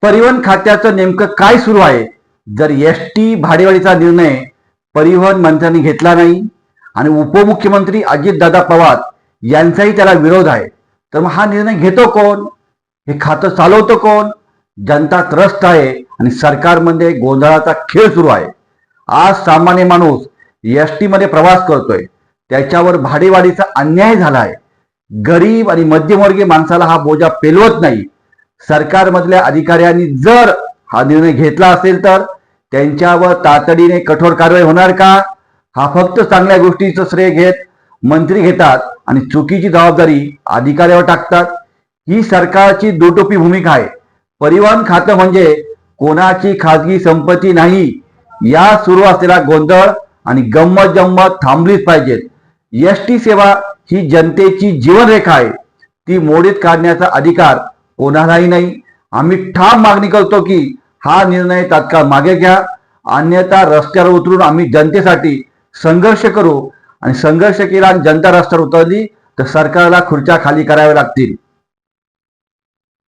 परिवहन खात्याचं नेमकं काय सुरू आहे? जर एसटी भाडेवाढीचा निर्णय परिवहन मंत्र्यांनी घेतला नाही आणि उपमुख्यमंत्री अजितदादा पवार यांचाही त्याला विरोध आहे, तर मग हा निर्णय घेतो कोण? हे खातं चालवतो कोण? जनता त्रस्त आहे आणि सरकारमध्ये गोंधळाचा खेळ सुरू आहे. आज सामान्य माणूस एसटी मध्ये प्रवास करतोय, त्याच्यावर भाडेवाढीचा अन्याय झाला आहे. गरीब आणि मध्यमवर्गीय माणसाला हा बोजा पेलवत नाही. सरकारमधल्या अधिकाऱ्यांनी जर हा निर्णय घेतला असेल तर त्यांच्यावर तातडीने कठोर कारवाई होणार का? हा फक्त चांगल्या गोष्टीचं श्रेय घेत मंत्री घेतात आणि चुकीची जबाबदारी अधिकाऱ्यावर टाकतात. ही सरकारची दुटोपी भूमिका आहे. परिवहन खातं म्हणजे कोणाची खाजगी संपत्ती नाही. या सुरू असलेला गोंधळ आणि गंमत जम्मत थांबलीच पाहिजेत. एसटी सेवा ही जनतेची जीवनरेखा आहे. ती मोडीत काढण्याचा अधिकार कोणालाही नाही. आम्ही ठाम मागणी करतो की हा निर्णय तात्काळ मागे घ्या, अन्यथा रस्त्यावर उतरून आम्ही जनतेसाठी संघर्ष करू आणि संघर्ष केला आणि जनता रस्त्यावर उतरली तर सरकारला खुर्च्या खाली कराव्या लागतील.